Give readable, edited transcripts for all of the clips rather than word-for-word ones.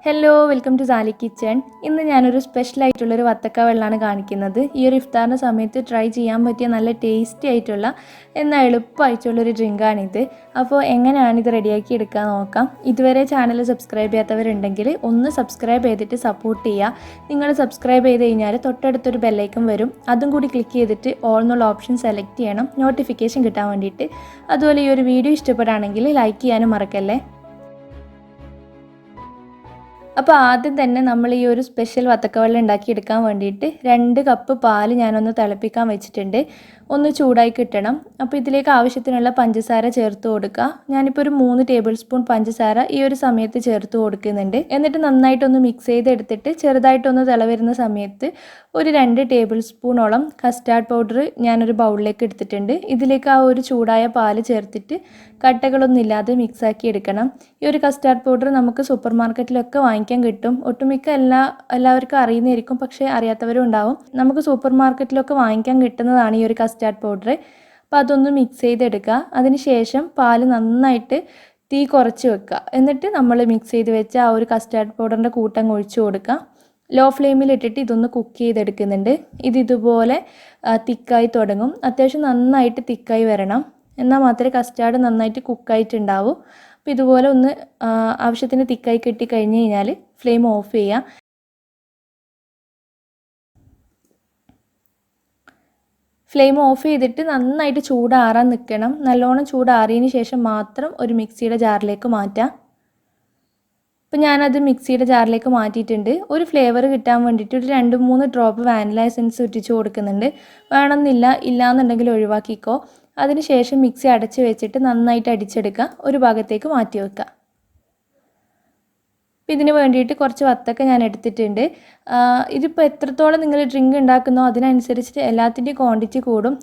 Hello welcome to Sally kitchen. ഇന്ന് ഞാനൊരു special ആയിട്ടുള്ളൊരു വത്തക്ക വെള്ളമാണ് കാണിക്കുന്നത്. ഈ ഒരു ഇഫ്താറിൻ്റെ സമയത്ത് ട്രൈ ചെയ്യാൻ പറ്റിയ നല്ല ടേസ്റ്റി ആയിട്ടുള്ള എന്നാൽ എളുപ്പമായിട്ടുള്ളൊരു ഡ്രിങ്കാണിത്. അപ്പോൾ എങ്ങനെയാണ് ഇത് റെഡിയാക്കി എടുക്കാൻ നോക്കാം. ഇതുവരെ ചാനൽ സബ്സ്ക്രൈബ് ചെയ്യാത്തവരുണ്ടെങ്കിൽ ഒന്ന് സബ്സ്ക്രൈബ് ചെയ്തിട്ട് സപ്പോർട്ട് ചെയ്യുക. നിങ്ങൾ സബ്സ്ക്രൈബ് ചെയ്ത് കഴിഞ്ഞാൽ തൊട്ടടുത്തൊരു ബെല്ലൈക്കൺ വരും, അതും കൂടി ക്ലിക്ക് ചെയ്തിട്ട് ഓൾ എന്നുള്ള ഓപ്ഷൻ സെലക്ട് ചെയ്യണം, നോട്ടിഫിക്കേഷൻ കിട്ടാൻ വേണ്ടിയിട്ട്. അതുപോലെ ഈ ഒരു വീഡിയോ ഇഷ്ടപ്പെടുകയാണെങ്കിൽ ലൈക്ക് ചെയ്യാനും മറക്കല്ലേ. അപ്പോൾ ആദ്യം തന്നെ നമ്മൾ ഈ ഒരു സ്പെഷ്യൽ വത്തക്കവെള്ളം ഉണ്ടാക്കിയെടുക്കാൻ വേണ്ടിയിട്ട് 2 കപ്പ് പാൽ ഞാനൊന്ന് തിളപ്പിക്കാൻ വെച്ചിട്ടുണ്ട്. ഒന്ന് ചൂടായി കിട്ടണം. അപ്പോൾ ഇതിലേക്ക് ആവശ്യത്തിനുള്ള പഞ്ചസാര ചേർത്ത് കൊടുക്കുക. ഞാനിപ്പോൾ ഒരു 3 ടേബിൾ സ്പൂൺ പഞ്ചസാര ഈ ഒരു സമയത്ത് ചേർത്ത് കൊടുക്കുന്നുണ്ട്. എന്നിട്ട് നന്നായിട്ടൊന്ന് മിക്സ് ചെയ്തെടുത്തിട്ട് ചെറുതായിട്ടൊന്ന് തിളവരുന്ന സമയത്ത് ഒരു 2 ടേബിൾ സ്പൂണോളം കസ്റ്റാർഡ് പൗഡർ ഞാനൊരു ബൗളിലേക്ക് എടുത്തിട്ടുണ്ട്. ഇതിലേക്ക് ആ ഒരു ചൂടായ പാല് ചേർത്തിട്ട് കട്ടകളൊന്നും ഇല്ലാതെ മിക്സാക്കി എടുക്കണം. ഈ ഒരു കസ്റ്റാർഡ് പൗഡർ നമുക്ക് സൂപ്പർ മാർക്കറ്റിലൊക്കെ വാങ്ങിക്കാൻ കിട്ടും. ഒട്ടുമിക്ക എല്ലാവർക്കും അറിയുന്നതായിരിക്കും, പക്ഷേ അറിയാത്തവരും ഉണ്ടാവും. നമുക്ക് സൂപ്പർ മാർക്കറ്റിലൊക്കെ വാങ്ങിക്കാൻ കിട്ടുന്നതാണ് ഈ ഒരു കസ്റ്റാർഡ് പൗഡർ. അപ്പോൾ അതൊന്ന് മിക്സ് ചെയ്തെടുക്കുക. അതിനുശേഷം പാല് നന്നായിട്ട് തീ കുറച്ച് വെക്കുക. എന്നിട്ട് നമ്മൾ മിക്സ് ചെയ്ത് വെച്ച ആ ഒരു കസ്റ്റാർഡ് പൗഡറിൻ്റെ കൂട്ടം ഒഴിച്ചു കൊടുക്കുക. ലോ ഫ്ലെയിമിലിട്ടിട്ട് ഇതൊന്ന് കുക്ക് ചെയ്തെടുക്കുന്നുണ്ട്. ഇതുപോലെ തിക്കായി തുടങ്ങും. അത്യാവശ്യം നന്നായിട്ട് തിക്കായി വരണം, എന്നാൽ മാത്രമേ കസ്റ്റാർഡ് നന്നായിട്ട് കുക്കായിട്ടുണ്ടാവൂ. അപ്പോൾ ഇതുപോലെ ഒന്ന് ആവശ്യത്തിന് തിക്കായി കിട്ടി കഴിഞ്ഞ് കഴിഞ്ഞാൽ ഫ്ലെയിം ഓഫ് ചെയ്യുക. ഫ്ലെയിം ഓഫ് ചെയ്തിട്ട് നന്നായിട്ട് ചൂടാറാൻ നിൽക്കണം. നല്ലോണം ചൂടാറിയതിന് ശേഷം മാത്രം ഒരു മിക്സിയുടെ ജാറിലേക്ക് മാറ്റാം. അപ്പോൾ ഞാനത് മിക്സിയുടെ ജാറിലേക്ക് മാറ്റിയിട്ടുണ്ട്. ഒരു ഫ്ലേവർ കിട്ടാൻ വേണ്ടിയിട്ട് ഒരു 2-3 ഡ്രോപ്പ് വാനില എസൻസ് ഇട്ടിച്ച് കൊടുക്കുന്നുണ്ട്. വേണമെന്നില്ല, ഇല്ലയെന്നുണ്ടെങ്കിൽ ഒഴിവാക്കിക്കോ. അതിനുശേഷം മിക്സി അടച്ച് വെച്ചിട്ട് നന്നായിട്ട് അടിച്ചെടുക്കുക. ഒരു ഭാഗത്തേക്ക് മാറ്റി വെക്കുക. അപ്പോൾ ഇതിന് വേണ്ടിയിട്ട് കുറച്ച് വത്തക്ക ഞാൻ എടുത്തിട്ടുണ്ട്. ഇതിപ്പോൾ എത്രത്തോളം നിങ്ങൾ ഡ്രിങ്ക് ഉണ്ടാക്കുന്നോ അതിനനുസരിച്ചിട്ട് എല്ലാത്തിൻ്റെയും ക്വാണ്ടിറ്റി കൂടും.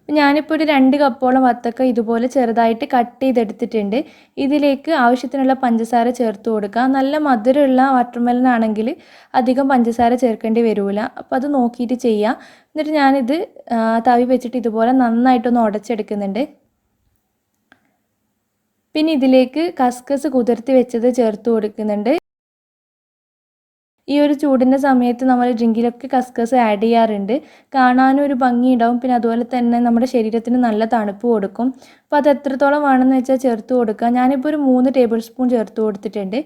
ഞാനിപ്പോൾ ഒരു 2 കപ്പോളം വത്തക്ക ഇതുപോലെ ചെറുതായിട്ട് കട്ട് ചെയ്തെടുത്തിട്ടുണ്ട്. ഇതിലേക്ക് ആവശ്യത്തിനുള്ള പഞ്ചസാര ചേർത്ത് കൊടുക്കുക. നല്ല മധുരമുള്ള വാട്ടർമെലൺ ആണെങ്കിൽ അധികം പഞ്ചസാര ചേർക്കേണ്ടി വരില്ല. അപ്പോൾ അത് നോക്കിയിട്ട് ചെയ്യുക. എന്നിട്ട് ഞാനിത് തവി വെച്ചിട്ട് ഇതുപോലെ നന്നായിട്ടൊന്ന് ഉടച്ചെടുക്കുന്നുണ്ട്. പിന്നെ ഇതിലേക്ക് കസ്കസ് കുതിർത്തി വെച്ചത് ചേർത്ത് കൊടുക്കുന്നുണ്ട്. ഈ ഒരു ചൂടിൻ്റെ സമയത്ത് നമ്മൾ ഡ്രിങ്കിലൊക്കെ കസ്കസ് ആഡ് ചെയ്യാറുണ്ട്. കാണാനും ഒരു ഭംഗിയുണ്ടാവും. പിന്നെ അതുപോലെ തന്നെ നമ്മുടെ ശരീരത്തിന് നല്ല തണുപ്പ് കൊടുക്കും. അപ്പോൾ അത് എത്രത്തോളം വേണമെന്ന് വെച്ചാൽ ചേർത്ത് കൊടുക്കുക. ഞാനിപ്പോൾ ഒരു 3 ടേബിൾ സ്പൂൺ ചേർത്ത് കൊടുത്തിട്ടുണ്ട്.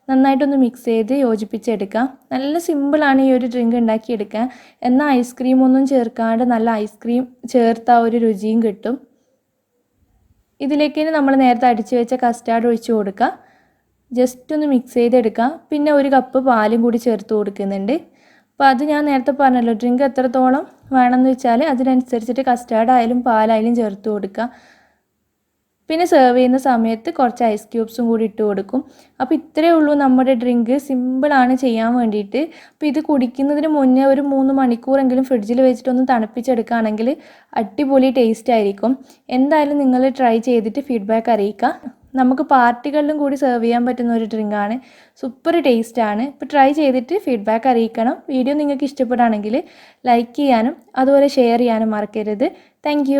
നന്നായിട്ടൊന്ന് മിക്സ് ചെയ്ത് യോജിപ്പിച്ചെടുക്കുക. നല്ല സിമ്പിളാണ് ഈ ഒരു ഡ്രിങ്ക് ഉണ്ടാക്കിയെടുക്കാൻ. എന്നാൽ ഐസ്ക്രീമൊന്നും ചേർക്കാണ്ട് നല്ല ഐസ്ക്രീം ചേർത്ത ആ ഒരു രുചിയും കിട്ടും. ഇതിലേക്ക് നമ്മൾ നേരത്തെ അടിച്ചു വെച്ച കസ്റ്റാർഡ് ഒഴിച്ച് കൊടുക്കുക. ജസ്റ്റ് ഒന്ന് മിക്സ് ചെയ്തെടുക്കുക. പിന്നെ 1 കപ്പ് പാലും കൂടി ചേർത്ത് കൊടുക്കുന്നുണ്ട്. അപ്പോൾ അത് ഞാൻ നേരത്തെ പറഞ്ഞല്ലോ, ഡ്രിങ്ക് എത്രത്തോളം വേണമെന്ന് വെച്ചാൽ അതിനനുസരിച്ചിട്ട് കസ്റ്റാർഡ് ആയാലും പാലായാലും ചേർത്ത് കൊടുക്കുക. പിന്നെ സെർവ് ചെയ്യുന്ന സമയത്ത് കുറച്ച് ഐസ് ക്യൂബ്സും കൂടി ഇട്ട് കൊടുക്കും. അപ്പോൾ ഇത്രയേ ഉള്ളൂ നമ്മുടെ ഡ്രിങ്ക്. സിമ്പിളാണ് ചെയ്യാൻ വേണ്ടിയിട്ട്. അപ്പോൾ ഇത് കുടിക്കുന്നതിന് മുന്നേ ഒരു 3 മണിക്കൂറെങ്കിലും ഫ്രിഡ്ജിൽ വെച്ചിട്ടൊന്ന് തണുപ്പിച്ചെടുക്കുകയാണെങ്കിൽ അടിപൊളി ടേസ്റ്റ് ആയിരിക്കും. എന്തായാലും നിങ്ങൾ ട്രൈ ചെയ്തിട്ട് ഫീഡ്ബാക്ക് അറിയിക്കുക. നമുക്ക് പാർട്ടികളിലും കൂടി സെർവ് ചെയ്യാൻ പറ്റുന്ന ഒരു ഡ്രിങ്കാണ്. സൂപ്പർ ടേസ്റ്റാണ്. ഇപ്പോൾ ട്രൈ ചെയ്തിട്ട് ഫീഡ്ബാക്ക് അറിയിക്കണം. വീഡിയോ നിങ്ങൾക്ക് ഇഷ്ടപ്പെടുകയാണെങ്കിൽ ലൈക്ക് ചെയ്യാനും അതുപോലെ ഷെയർ ചെയ്യാനും മറക്കരുത്. താങ്ക്